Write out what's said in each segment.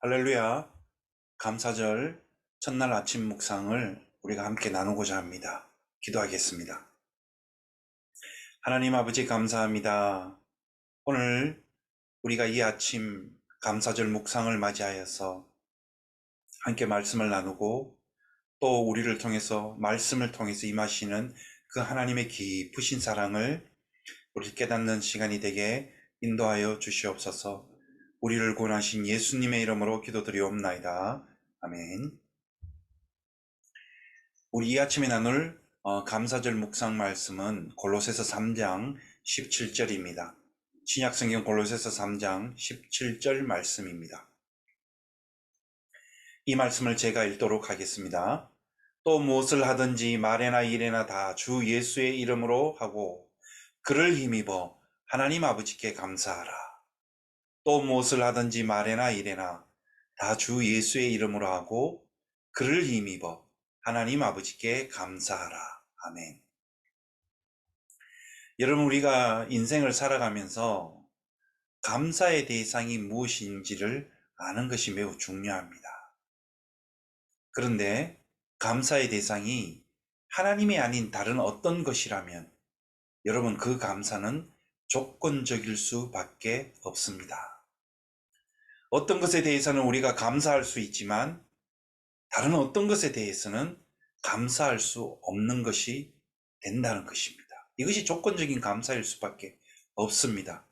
할렐루야. 감사절 첫날 아침 묵상을 우리가 함께 나누고자 합니다. 기도하겠습니다. 하나님 아버지 감사합니다. 오늘 우리가 이 아침 감사절 묵상을 맞이하여서 함께 말씀을 나누고 또 우리를 통해서 말씀을 통해서 임하시는 그 하나님의 깊으신 사랑을 우리 깨닫는 시간이 되게 인도하여 주시옵소서. 우리를 구원하신 예수님의 이름으로 기도드리옵나이다. 아멘. 우리 이 아침에 나눌 감사절 묵상 말씀은 골로새서 3장 17절입니다. 신약성경 골로새서 3장 17절 말씀입니다. 이 말씀을 제가 읽도록 하겠습니다. 또 무엇을 하든지 말에나 일에나 다 주 예수의 이름으로 하고 그를 힘입어 하나님 아버지께 감사하라. 또 무엇을 하든지 말에나 일에나 다 주 예수의 이름으로 하고 그를 힘입어 하나님 아버지께 감사하라. 아멘. 여러분, 우리가 인생을 살아가면서 감사의 대상이 무엇인지를 아는 것이 매우 중요합니다. 그런데 감사의 대상이 하나님이 아닌 다른 어떤 것이라면 여러분, 그 감사는 조건적일 수밖에 없습니다. 어떤 것에 대해서는 우리가 감사할 수 있지만 다른 어떤 것에 대해서는 감사할 수 없는 것이 된다는 것입니다. 이것이 조건적인 감사일 수밖에 없습니다.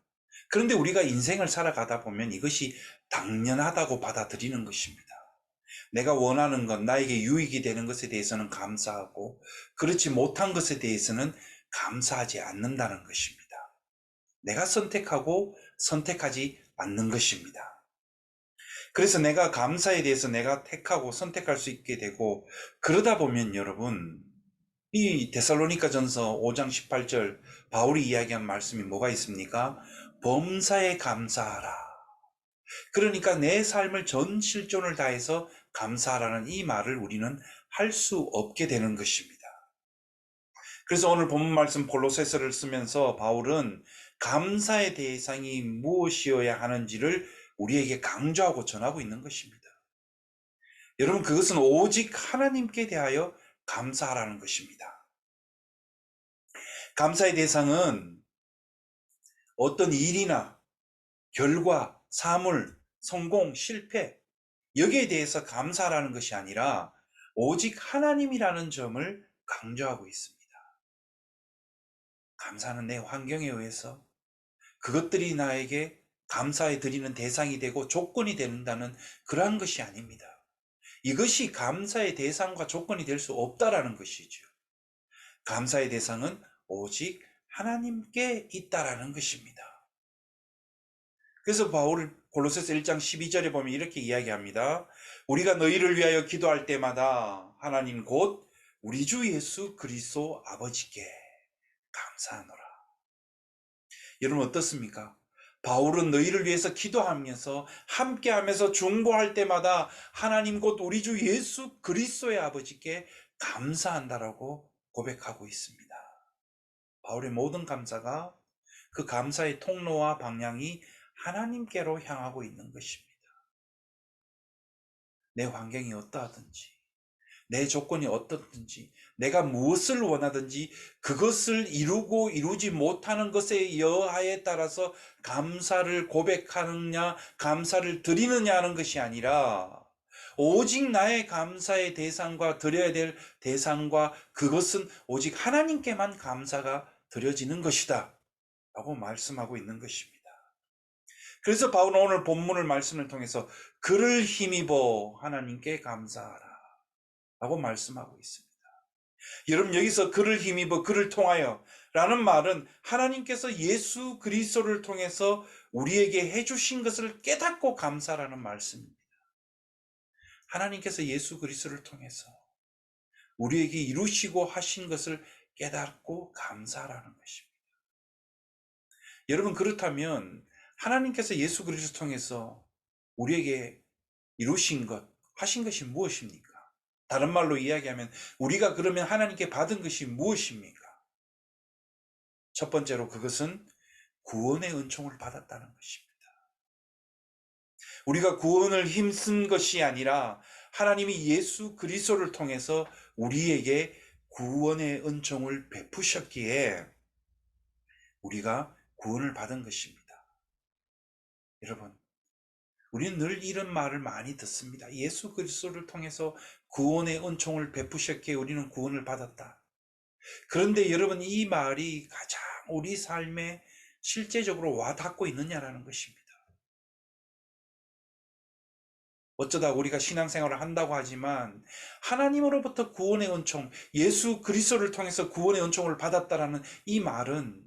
그런데 우리가 인생을 살아가다 보면 이것이 당연하다고 받아들이는 것입니다. 내가 원하는 것, 나에게 유익이 되는 것에 대해서는 감사하고 그렇지 못한 것에 대해서는 감사하지 않는다는 것입니다. 내가 선택하고 선택하지 않는 것입니다. 그래서 내가 감사에 대해서 내가 택하고 선택할 수 있게 되고 그러다 보면 여러분, 이 데살로니가전서 5장 18절 바울이 이야기한 말씀이 뭐가 있습니까? 범사에 감사하라. 그러니까 내 삶을 전 실존을 다해서 감사하라는 이 말을 우리는 할 수 없게 되는 것입니다. 그래서 오늘 본문 말씀 골로새서를 쓰면서 바울은 감사의 대상이 무엇이어야 하는지를 우리에게 강조하고 전하고 있는 것입니다. 여러분, 그것은 오직 하나님께 대하여 감사하라는 것입니다. 감사의 대상은 어떤 일이나 결과, 사물, 성공, 실패, 여기에 대해서 감사하라는 것이 아니라 오직 하나님이라는 점을 강조하고 있습니다. 감사는 내 환경에 의해서 그것들이 나에게 감사해 드리는 대상이 되고 조건이 된다는 그러한 것이 아닙니다. 이것이 감사의 대상과 조건이 될 수 없다라는 것이죠. 감사의 대상은 오직 하나님께 있다라는 것입니다. 그래서 바울 골로새서 1장 12절에 보면 이렇게 이야기합니다. 우리가 너희를 위하여 기도할 때마다 하나님 곧 우리 주 예수 그리스도 아버지께 감사하노라. 여러분 어떻습니까? 바울은 너희를 위해서 기도하면서 함께하면서 중보할 때마다 하나님 곧 우리 주 예수 그리스도의 아버지께 감사한다라고 고백하고 있습니다. 바울의 모든 감사가 그 감사의 통로와 방향이 하나님께로 향하고 있는 것입니다. 내 환경이 어떠하든지 내 조건이 어떻든지 내가 무엇을 원하든지 그것을 이루고 이루지 못하는 것에 여하에 따라서 감사를 고백하느냐 감사를 드리느냐 하는 것이 아니라 오직 나의 감사의 대상과 드려야 될 대상과 그것은 오직 하나님께만 감사가 드려지는 것이다 라고 말씀하고 있는 것입니다. 그래서 바울은 오늘 본문을 말씀을 통해서 그를 힘입어 하나님께 감사하라 라고 말씀하고 있습니다. 여러분 여기서 그를 힘입어 그를 통하여 라는 말은 하나님께서 예수 그리스도를 통해서 우리에게 해주신 것을 깨닫고 감사라는 말씀입니다. 하나님께서 예수 그리스도를 통해서 우리에게 이루시고 하신 것을 깨닫고 감사라는 것입니다. 여러분 그렇다면 하나님께서 예수 그리스도를 통해서 우리에게 이루신 것, 하신 것이 무엇입니까? 다른 말로 이야기하면 우리가 그러면 하나님께 받은 것이 무엇입니까? 첫 번째로 그것은 구원의 은총을 받았다는 것입니다. 우리가 구원을 힘쓴 것이 아니라 하나님이 예수 그리스도를 통해서 우리에게 구원의 은총을 베푸셨기에 우리가 구원을 받은 것입니다. 여러분, 우리는 늘 이런 말을 많이 듣습니다. 예수 그리스도를 통해서 구원의 은총을 베푸셨기에 우리는 구원을 받았다. 그런데 여러분, 이 말이 가장 우리 삶에 실제적으로 와닿고 있느냐라는 것입니다. 어쩌다 우리가 신앙생활을 한다고 하지만 하나님으로부터 구원의 은총, 예수 그리스도를 통해서 구원의 은총을 받았다라는 이 말은,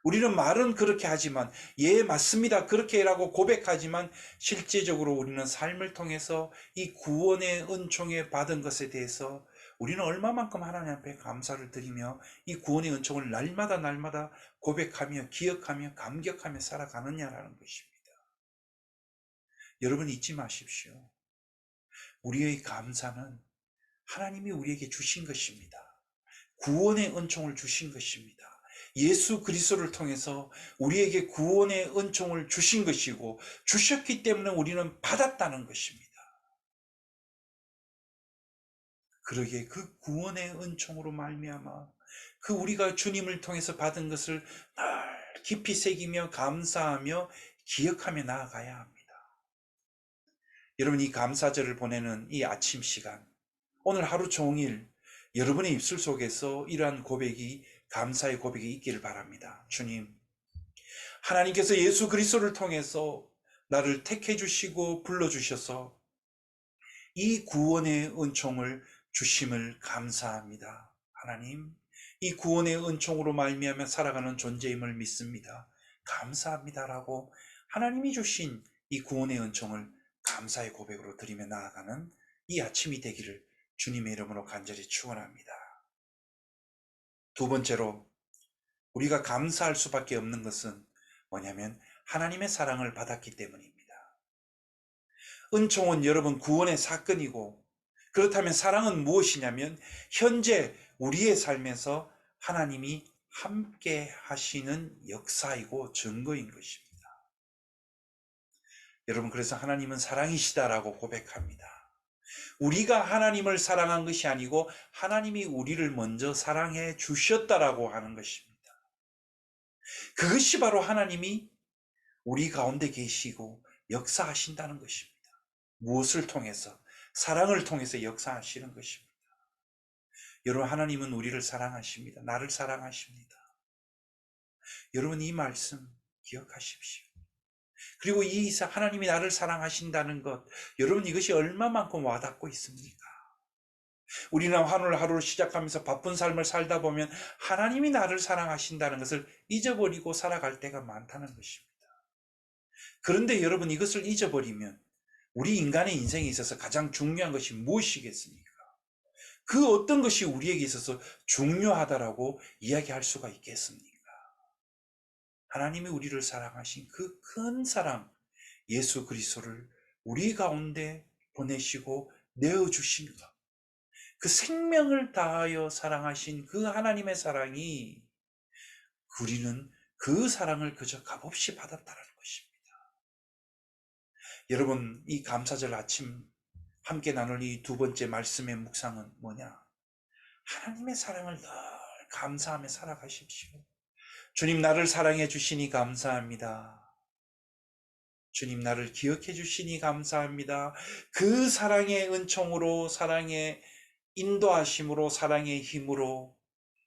우리는 말은 그렇게 하지만, 예, 맞습니다, 그렇게라고 고백하지만 실제적으로 우리는 삶을 통해서 이 구원의 은총에 받은 것에 대해서 우리는 얼마만큼 하나님 앞에 감사를 드리며 이 구원의 은총을 날마다 고백하며 기억하며 감격하며 살아가느냐라는 것입니다. 여러분, 잊지 마십시오. 우리의 감사는 하나님이 우리에게 주신 것입니다. 구원의 은총을 주신 것입니다. 예수 그리스도를 통해서 우리에게 구원의 은총을 주신 것이고, 주셨기 때문에 우리는 받았다는 것입니다. 그러기에 그 구원의 은총으로 말미암아 그 우리가 주님을 통해서 받은 것을 늘 깊이 새기며 감사하며 기억하며 나아가야 합니다. 여러분, 이 감사절을 보내는 이 아침 시간, 오늘 하루 종일 여러분의 입술 속에서 이러한 고백이, 감사의 고백이 있기를 바랍니다. 주님, 하나님께서 예수 그리스도를 통해서 나를 택해 주시고 불러주셔서 이 구원의 은총을 주심을 감사합니다. 하나님, 이 구원의 은총으로 말미암아 살아가는 존재임을 믿습니다. 감사합니다라고 하나님이 주신 이 구원의 은총을 감사의 고백으로 드리며 나아가는 이 아침이 되기를 주님의 이름으로 간절히 축원합니다. 두 번째로 우리가 감사할 수밖에 없는 것은 뭐냐면 하나님의 사랑을 받았기 때문입니다. 은총은 여러분 구원의 사건이고, 그렇다면 사랑은 무엇이냐면 현재 우리의 삶에서 하나님이 함께 하시는 역사이고 증거인 것입니다. 여러분, 그래서 하나님은 사랑이시다라고 고백합니다. 우리가 하나님을 사랑한 것이 아니고 하나님이 우리를 먼저 사랑해 주셨다라고 하는 것입니다. 그것이 바로 하나님이 우리 가운데 계시고 역사하신다는 것입니다. 무엇을 통해서? 사랑을 통해서 역사하시는 것입니다. 여러분, 하나님은 우리를 사랑하십니다. 나를 사랑하십니다. 여러분, 이 말씀 기억하십시오. 그리고 이 하나님이 나를 사랑하신다는 것, 여러분, 이것이 얼마만큼 와닿고 있습니까? 우리는 하루를 시작하면서 바쁜 삶을 살다 보면 하나님이 나를 사랑하신다는 것을 잊어버리고 살아갈 때가 많다는 것입니다. 그런데 여러분, 이것을 잊어버리면 우리 인간의 인생에 있어서 가장 중요한 것이 무엇이겠습니까? 그 어떤 것이 우리에게 있어서 중요하다라고 이야기할 수가 있겠습니까? 하나님이 우리를 사랑하신 그 큰 사랑, 예수 그리스도를 우리 가운데 보내시고 내어주신 것, 그 생명을 다하여 사랑하신 그 하나님의 사랑이, 우리는 그 사랑을 그저 값없이 받았다는 것입니다. 여러분, 이 감사절 아침 함께 나눌 이 두 번째 말씀의 묵상은 뭐냐? 하나님의 사랑을 늘 감사하며 살아가십시오. 주님, 나를 사랑해 주시니 감사합니다. 주님, 나를 기억해 주시니 감사합니다. 그 사랑의 은총으로, 사랑의 인도하심으로, 사랑의 힘으로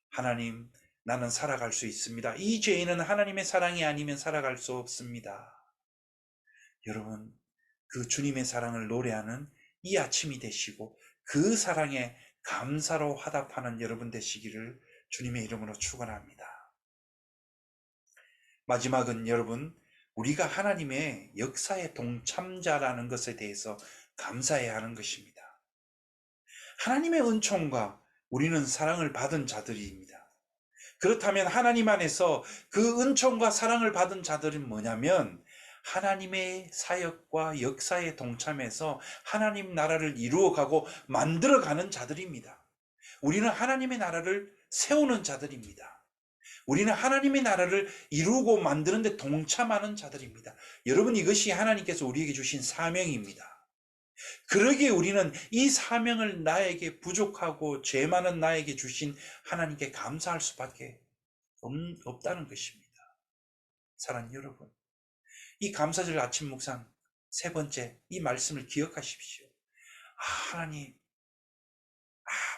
하나님, 나는 살아갈 수 있습니다. 이 죄인은 하나님의 사랑이 아니면 살아갈 수 없습니다. 여러분, 그 주님의 사랑을 노래하는 이 아침이 되시고 그 사랑에 감사로 화답하는 여러분 되시기를 주님의 이름으로 축원합니다. 마지막은 여러분, 우리가 하나님의 역사의 동참자라는 것에 대해서 감사해야 하는 것입니다. 하나님의 은총과 우리는 사랑을 받은 자들입니다. 그렇다면 하나님 안에서 그 은총과 사랑을 받은 자들은 뭐냐면 하나님의 사역과 역사에 동참해서 하나님 나라를 이루어가고 만들어가는 자들입니다. 우리는 하나님의 나라를 세우는 자들입니다. 우리는 하나님의 나라를 이루고 만드는 데 동참하는 자들입니다. 여러분, 이것이 하나님께서 우리에게 주신 사명입니다. 그러기에 우리는 이 사명을 나에게 부족하고 죄 많은 나에게 주신 하나님께 감사할 수밖에 없다는 것입니다. 사랑하는 여러분, 이 감사절 아침 묵상 세 번째, 이 말씀을 기억하십시오. 하나님,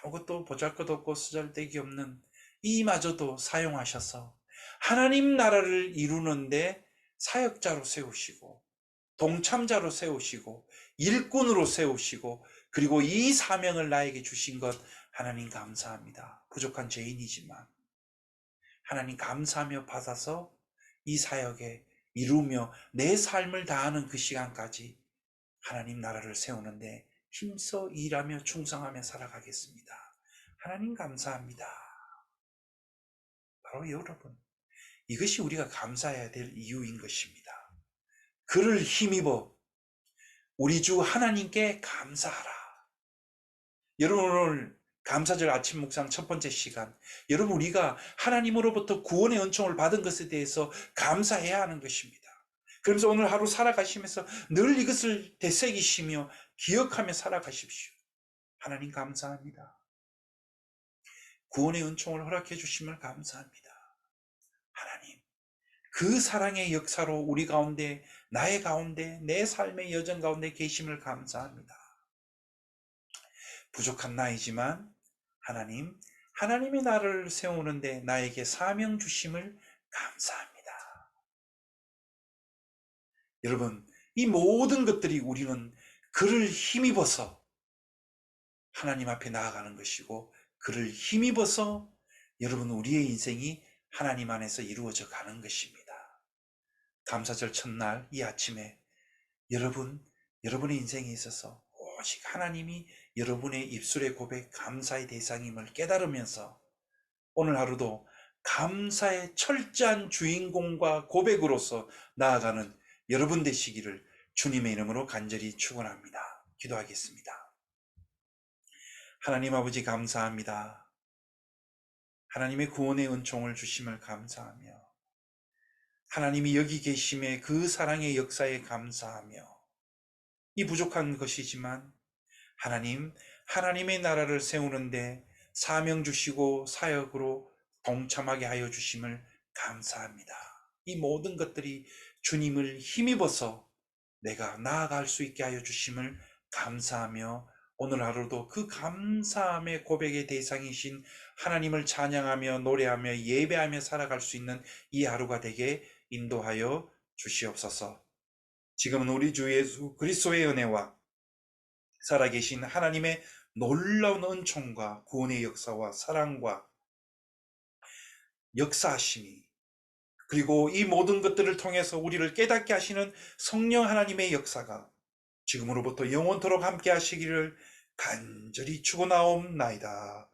아무것도 보잘것없고 쓰잘데기 없는 이마저도 사용하셔서 하나님 나라를 이루는데 사역자로 세우시고 동참자로 세우시고 일꾼으로 세우시고, 그리고 이 사명을 나에게 주신 것 하나님 감사합니다. 부족한 죄인이지만 하나님 감사하며 받아서 이 사역에 이루며 내 삶을 다하는 그 시간까지 하나님 나라를 세우는데 힘써 일하며 충성하며 살아가겠습니다. 하나님 감사합니다. 바로 여러분, 이것이 우리가 감사해야 될 이유인 것입니다. 그를 힘입어 우리 주 하나님께 감사하라. 여러분, 오늘 감사절 아침 묵상 첫 번째 시간, 여러분, 우리가 하나님으로부터 구원의 은총을 받은 것에 대해서 감사해야 하는 것입니다. 그러면서 오늘 하루 살아가시면서 늘 이것을 되새기시며 기억하며 살아가십시오. 하나님 감사합니다. 구원의 은총을 허락해 주심을 감사합니다. 하나님, 그 사랑의 역사로 우리 가운데, 나의 가운데, 내 삶의 여정 가운데 계심을 감사합니다. 부족한 나이지만 하나님, 하나님의 나라를 세우는데 나에게 사명 주심을 감사합니다. 여러분, 이 모든 것들이 우리는 그를 힘입어서 하나님 앞에 나아가는 것이고, 그를 힘입어서 여러분, 우리의 인생이 하나님 안에서 이루어져 가는 것입니다. 감사절 첫날 이 아침에 여러분의 인생에 있어서 오직 하나님이 여러분의 입술의 고백, 감사의 대상임을 깨달으면서 오늘 하루도 감사의 철저한 주인공과 고백으로서 나아가는 여러분 되시기를 주님의 이름으로 간절히 축원합니다. 기도하겠습니다. 하나님 아버지, 감사합니다. 하나님의 구원의 은총을 주심을 감사하며 하나님이 여기 계심에 그 사랑의 역사에 감사하며, 이 부족한 것이지만 하나님의 나라를 세우는데 사명 주시고 사역으로 동참하게 하여 주심을 감사합니다. 이 모든 것들이 주님을 힘입어서 내가 나아갈 수 있게 하여 주심을 감사하며, 오늘 하루도 그 감사함의 고백의 대상이신 하나님을 찬양하며 노래하며 예배하며 살아갈 수 있는 이 하루가 되게 인도하여 주시옵소서. 지금은 우리 주 예수 그리스도의 은혜와 살아계신 하나님의 놀라운 은총과 구원의 역사와 사랑과 역사하심이, 그리고 이 모든 것들을 통해서 우리를 깨닫게 하시는 성령 하나님의 역사가 지금으로부터 영원토록 함께 하시기를 간절히 축원하옵나이다.